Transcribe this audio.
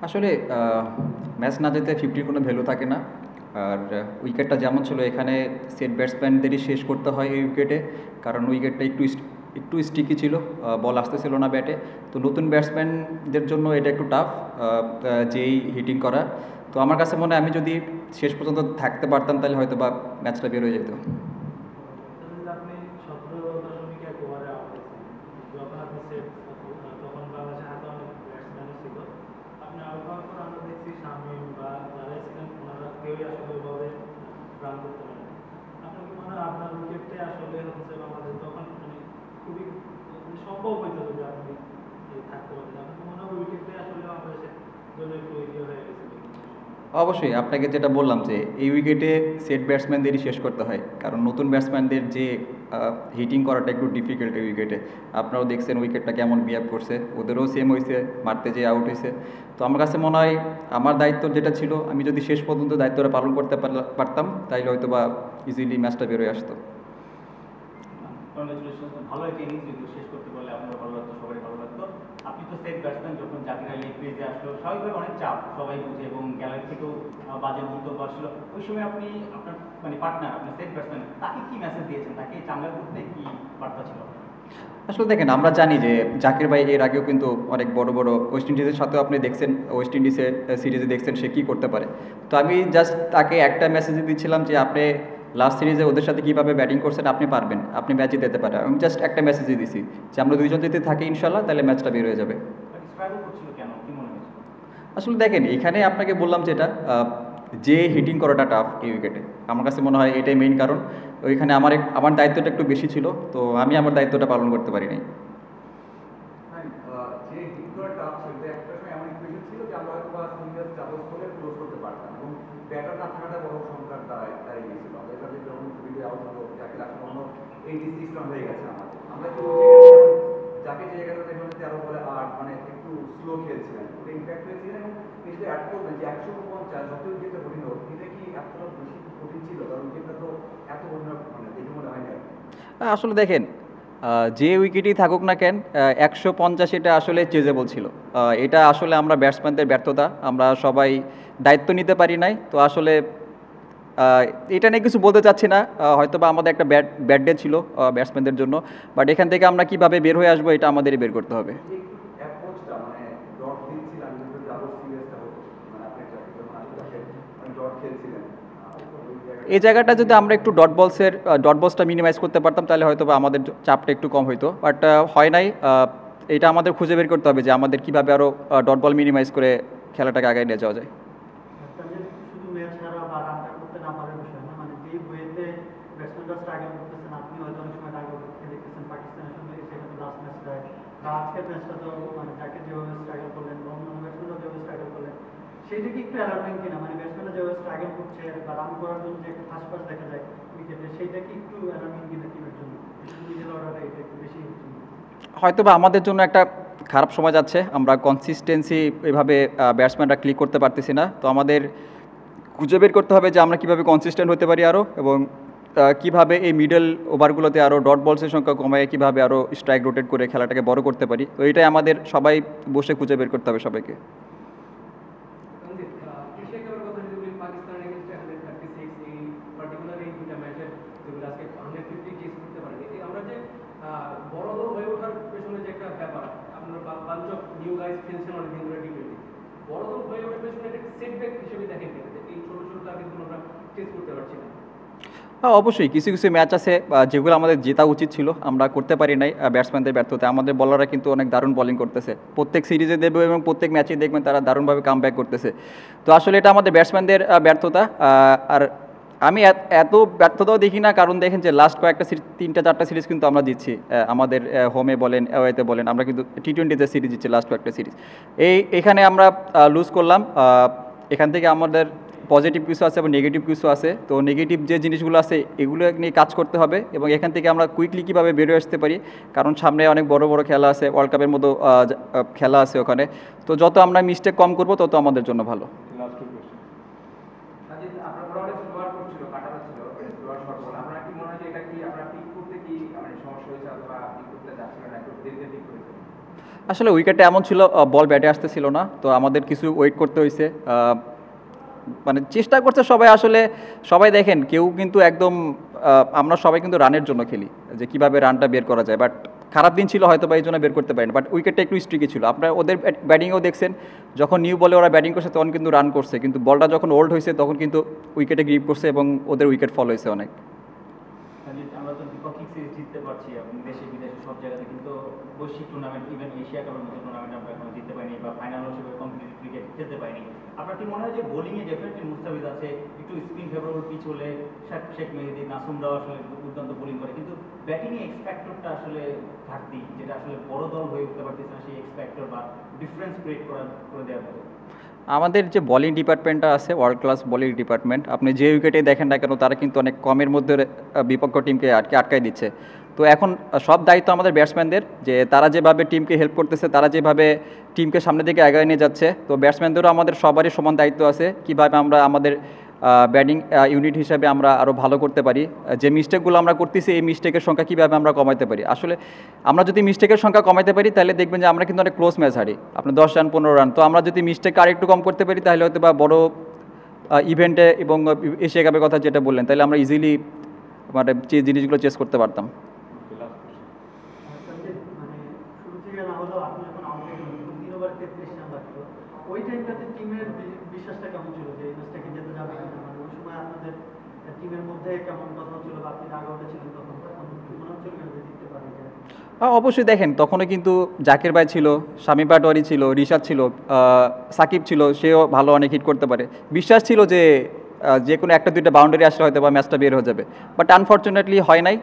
আসলে ম্যাচ না যেতে 50 কোনো ভ্যালু থাকে না। আর উইকেটটা যেমন ছিল এখানে সেট ব্যাটসম্যানদেরই শেষ করতে হয় এই উইকেটে, কারণ উইকেটটা একটু স্টিকি ছিল, বল আসতেছিল না ব্যাটে। তো নতুন ব্যাটসম্যানদের জন্য এটা একটু টাফ, যেই হিটিং করা। তো আমার কাছে মনে হয় আমি যদি শেষ পর্যন্ত থাকতে পারতাম তাহলে হয়তো বা ম্যাচটা বের হয়ে যেত। তাহলে যে আপনি 17.1 ওভারে আউট হয়েছেন, যখন আপনি সেট তখন বাংলাদেশের হাতে অনেক ব্যাটসম্যানও ছিল। আপনি আউট হওয়ার পর আমরা দেখছি শামীম বা যারাই ছিলেন ওনারা কেউই আসলে ওইভাবে রান করতে পারেন। আপনার কি মনে হয় আপনার উইকেটটাই আসলে হচ্ছে বাংলাদেশ তখন মানে খুবই মানে সম্ভব হইতো যদি আপনি থাকতে পারতেন? আপনার কি মনে হয় উইকেটটাই আসলে বাংলাদেশের জন্য একটু ইয়ে হয়ে গেছিল? অবশ্যই আপনাকে যেটা বললাম যে এই উইকেটে সেট ব্যাটসম্যানদেরই শেষ করতে হয়, কারণ নতুন ব্যাটসম্যানদের যে হিটিং করাটা একটু ডিফিকাল্ট এই উইকেটে। আপনারাও দেখছেন উইকেটটা কেমন বিহেভ করছে, ওদেরও সেম হয়েছে, মারতে যেয়ে আউট হয়েছে। তো আমার কাছে মনে হয় আমার দায়িত্ব যেটা ছিল, আমি যদি শেষ পর্যন্ত দায়িত্বটা পালন করতে পারতাম তাইলে হয়তো বা ইজিলি ম্যাচটা বেরোয় আসতো। কংগ্রেচুলেশন, ভালো একটা ইনিংস যদিও শেষ করতে পারলে আপনার ভালো লাগতো, সবাই ভালো লাগতো। আপনি তো সেট ব্যাটসম্যান, যখন জাকির আলী ক্রিজে আসলো স্বাভাবিকভাবে অনেক চাপ সবাই বুঝে এবং গ্যালারি থেকেও বাজে মন্তব্য আসলো। ওই সময় আপনি আপনার মানে পার্টনার, আপনার সেট ব্যাটসম্যান, তাকে কি মেসেজ দিয়েছেন? তাকে চাঙ্গা করতে কি বার্তা ছিল? আসলে দেখেন, আমরা জানি যে জাকির ভাই এর আগেও কিন্তু অনেক বড় বড় ওয়েস্ট ইন্ডিজের সাথেও আপনি দেখছেন, ওয়েস্ট ইন্ডিজের সিরিজে দেখছেন সে কী করতে পারে। তো আমি জাস্ট তাকে একটা মেসেজ দিচ্ছিলাম যে আপনি লাস্ট সিরিজে ওদের সাথে কীভাবে ব্যাটিং করছেন, আপনি পারবেন, আপনি ম্যাচ জিতে পারেন। আমি জাস্ট একটা মেসেজই দিছি যে আমরা দুইজন যদি থাকি ইনশাল্লাহ তাহলে ম্যাচটা বের হয়ে যাবে। স্ট্রাগল করছিল কেন, কি মনে হয়েছিল? আসলে দেখেন, এখানে আপনাকে বললাম যেটা, যে হিটিং করাটা টাফ এই উইকেটে, আমার কাছে মনে হয় এটাই মেইন কারণ। ওইখানে আমার দায়িত্বটা একটু বেশি ছিল, তো আমি আমার দায়িত্বটা পালন করতে পারিনি। হ্যাঁ, যে হিট করা টাফ ছিল, একটা সময় এমন ইকুয়েশন ছিল যে আমরা হয়তো বা সিঙ্গেলস ডাবলস করে ক্লোজ করতে পারতাম এবং ব্যাটার না থাকাটা বড় সংখ্যার দাঁড়িয়ে গিয়েছিল। আমরা এটা যখন ভিডিও আউট হলো, যাকে আসলে অন্য 86 রান হয়ে গেছে আমাদের, আমরা কি যাকে যে জায়গাটা দেখলাম 13 বলে 8, মানে একটু স্লো খেলছিলেন, ওটা ইম্প্যাক্ট হয়েছিলেন। এবং এটা অ্যাড করবেন যে 150 যত উইকেটে কঠিন হোক, এটা কি এতটা বেশি কঠিন ছিল? কারণ উইকেটটা তো এত কঠিন মানে দেখে মনে হয় না। আসলে দেখেন, যে উইকেটই থাকুক না কেন, 150 এটা আসলে চেজেবল ছিল। এটা আসলে আমরা ব্যাটসম্যানদের ব্যর্থতা, আমরা সবাই দায়িত্ব নিতে পারি নাই। তো আসলে আহ, এটা নিয়ে কিছু বলতে চাচ্ছি না, হয়তো বা আমাদের একটা ব্যাড ডে ছিল ব্যাটসম্যানদের জন্য। বাট এখান থেকে আমরা কিভাবে বের হয়ে আসবো এটা আমাদেরই বের করতে হবে। এই যে একটু অ্যাপ্রোচটা মানে ডট দিচ্ছিলাম কিন্তু ডাবল সিরিয়াসটা হতো, মানে আপনি যখন আশেপাশে মানে ডট খেলছিলেন, ওই এই জায়গাটা জায়গাটা যদি আমরা একটু ডট বলসটা মিনিমাইজ করতে পারতাম তাহলে হয়তো বা আমাদের চাপটা একটু কম হইতো, বাট হয় নাই। এটা আমাদের খুঁজে বের করতে হবে যে আমাদের কীভাবে আরও ডট বল মিনিমাইজ করে খেলাটাকে আগায় নিয়ে যাওয়া যায়। একটা যে শুধু ম্যাচ হারা বা রানটা করতে না পারার বিষয় না, মানে যেই ওয়েতে ব্যাটসম্যানরা স্ট্রাগল করতেছেন, আপনি হয়তো অনেক সময় টাইগার খেলে দেখতেছেন পাকিস্তানের সঙ্গে, সেখানে লাস্ট ম্যাচটায় বা আজকের ম্যাচটা তো মানে যাকে যেভাবে স্ট্রাগল করলেন বা অন্যান্য ব্যাটসম্যানরা যেভাবে স্ট্রাগল করলেন, সেইটা কি একটু অ্যালার্মিং কিনা? মানে ব্যাটসম্যানরা যেভাবে স্ট্রাগল করছে বা রান করার জন্য যে একটা ফার্স্ট পাস দেখা যায় উইকেটে, সেইটা কি একটু অ্যালার্মিং কিনা টিমের জন্য? বিশেষ করে মিডল অর্ডারে এটা একটু বেশি হচ্ছে। হয়তো বা আমাদের জন্য একটা খারাপ সময় যাচ্ছে, আমরা কনসিস্টেন্সি এভাবে ব্যাটসম্যানরা ক্লিক করতে পারতেছি না। তো আমাদের খুঁজে বের করতে হবে যে আমরা কীভাবে কনসিস্টেন্ট হতে পারি আরও, এবং কীভাবে এই মিডল ওভারগুলোতে আরও ডট বলসের সংখ্যা কমায় কীভাবে আরও স্ট্রাইক রোটেট করে খেলাটাকে বড় করতে পারি। তো এটাই আমাদের সবাই বসে খুঁজে বের করতে হবে সবাইকে। রঞ্জিত, এশিয়া কাপের কথা যদি বলি, পাকিস্তানের এগেইনস্টে 136, এই পার্টিকুলার এই দুইটা ম্যাচের যেগুলো আজকে 150 চেস করতে পারেনি, এই আমরা যে বড় দল হয়ে ওঠার পেছনে যে একটা ব্যাপার, আপনার বাঞ্চ অফ নিউ গাইজ খেলছেন অনেকদিন ধরে টি-20, বড় দল হয়ে ওঠার পেছনে একটা সেটব্যাক হিসেবে দেখেন কিনা যে এই ছোট ছোট টার্গেটগুলো আমরা চেস করতে পারছি না? হ্যাঁ, অবশ্যই কিছু কিছু ম্যাচ আছে যেগুলো আমাদের জেতা উচিত ছিল, আমরা করতে পারি নাই ব্যাটসম্যানদের ব্যর্থতা। আমাদের বলাররা কিন্তু অনেক দারুণ বোলিং করতেছে, প্রত্যেক সিরিজে দেবে এবং প্রত্যেক ম্যাচে দেখবেন তারা দারুণভাবে কাম ব্যাক করতেছে। তো আসলে এটা আমাদের ব্যাটসম্যানদের ব্যর্থতা। আর আমি এত ব্যর্থতাও দেখি না, কারণ দেখেন যে লাস্ট কয়েকটা সিরিজ, 3-4টা সিরিজ কিন্তু আমরা জিতছি। আমাদের হোমে বলেন অ্যাওয়েতে বলেন, আমরা কিন্তু টি-20তে সিরিজ জিতছি লাস্ট কয়েকটা সিরিজ। এখানে আমরা লুজ করলাম। এখান থেকে আমাদের পজিটিভ কিছু আছে এবং নেগেটিভ কিছু আছে। তো নেগেটিভ যে জিনিসগুলো আছে এগুলো নিয়ে কাজ করতে হবে, এবং এখান থেকে আমরা কুইকলি কীভাবে বেরিয়ে আসতে পারি, কারণ সামনে অনেক বড় বড় খেলা আছে, ওয়ার্ল্ড কাপের মতো খেলা আছে ওখানে। তো যত আমরা মিস্টেক কম করব তত আমাদের জন্য ভালো। Last two question. সাজিদ, আপনার বড় অনেক স্লোয়ার করছিল, কাটানো ছিল, স্লোয়ার শট বল। আপনার কি মনে হয় যে এটা কি আপনার পিক করতে কি মানে সমস্যা হয়েছে, অথবা পিক করতে যাচ্ছিল না, একটু দেরিতে পিক করেছে? আসলে উইকেটটা এমন ছিল, বল ব্যাটে আসতেছিল না, তো আমাদের কিছু ওয়েট করতে হয়েছে। মানে চেষ্টা করছে সবাই, আসলে সবাই দেখেন কেউ কিন্তু একদম আমরা সবাই কিন্তু রানের জন্য খেলি, যে কিভাবে রানটা বের করা যায়। বাট খারাপ দিন ছিল হয়তো বা এই জন্য বের করতে পারেনি, বাট উইকেটটা একটু স্ট্রিকি ছিল। আপনার ওদের ব্যাটিংও দেখছেন, যখন নিউ বলে ওরা ব্যাটিং করছে তখন কিন্তু রান করছে, কিন্তু বলটা যখন ওল্ড হয়েছে তখন কিন্তু উইকেটে গ্রিপ করছে এবং ওদের উইকেট ফল হয়েছে অনেক। আমরা তো দ্বিপাক্ষিক সিরিজ জিততে পারছি, আপনি দেশে বিদেশে সব জায়গাতে, কিন্তু বৈশ্বিক টুর্নামেন্ট, ইভেন এশিয়া কাপের মতো টুর্নামেন্ট আমরা এখনো জিততে পারিনি বা ফাইনাল হিসেবে কম্পিটিটিভ ক্রিকেট খেলতে পারিনি। আপনার কি মনে হয় যে বোলিংয়ে ডেফিনেটলি মুস্তাফিজ আছে, একটু স্পিন ফেভারেবল পিচ হলে শেখ মেহেদী, নাসুমরাও আসলে দুর্দান্ত বোলিং করে, কিন্তু ব্যাটিংয়ে এক্স ফ্যাক্টরটা আসলে ঘাটতি, যেটা আসলে বড় দল হয়ে উঠতে পারতেছে না, সেই এক্স ফ্যাক্টর বা ডিফারেন্স ক্রিয়েট করে দেওয়ার মতো? আমাদের যে বোলিং ডিপার্টমেন্টটা আছে, ওয়ার্ল্ড ক্লাস বোলিং ডিপার্টমেন্ট, আপনি যে উইকেটে দেখেন না কেন তারা কিন্তু অনেক কমের মধ্যে বিপক্ষ টিমকে আটকায় দিচ্ছে। তো এখন সব দায়িত্ব আমাদের ব্যাটসম্যানদের, যে তারা যেভাবে টিমকে হেল্প করতেছে, তারা যেভাবে টিমকে সামনের দিকে এগিয়ে নিয়ে যাচ্ছে, তো ব্যাটসম্যানদেরও আমাদের সবারই সমান দায়িত্ব আছে কীভাবে আমরা আমাদের ব্যাটিং ইউনিট হিসাবে আমরা আরও ভালো করতে পারি। যে মিস্টেকগুলো আমরা করতেছি এই মিস্টেকের সংখ্যা কীভাবে আমরা কমাতে পারি। আসলে আমরা যদি মিস্টেকের সংখ্যা কমাতে পারি তাহলে দেখবেন যে আমরা কিন্তু অনেক ক্লোজ ম্যাচ হারি, আপনার 10 রান 15 রান। তো আমরা যদি মিস্টেক আর একটু কম করতে পারি তাহলে হয়তো বা বড় ইভেন্টে এবং এশিয়া কাপের কথা যেটা বললেন, তাহলে আমরা ইজিলি মানে যে জিনিসগুলো চেস করতে পারতাম। মানে শুরু থেকে না হলেও আপনি যখন আউট হয়ে গেলেন 3 ওভারে 33 রান বাকি, ওই টাইমটাতে টিমের বিশ্বাসটা কেমন ছিল যে এই ম্যাচটাকে যেতে যাবে কিনা? মানে ওই সময় আপনাদের টিমের মধ্যে কেমন কথা হচ্ছিল বা আপনি রাগ আউটে ছিলেন তখন মনে হচ্ছিল যে জিততে পারবে? অবশ্যই দেখেন, তখনও কিন্তু জাকির ভাই ছিল, শামীম পাটোয়ারি ছিল, রিশাদ ছিল, সাকিব ছিল, সেও ভালো অনেক হিট করতে পারে। বিশ্বাস ছিল যে যে কোনো একটা দুইটা বাউন্ডারি আসলে হয়তো বা ম্যাচটা বের হয়ে যাবে, বাট আনফর্চুনেটলি হয় নাই।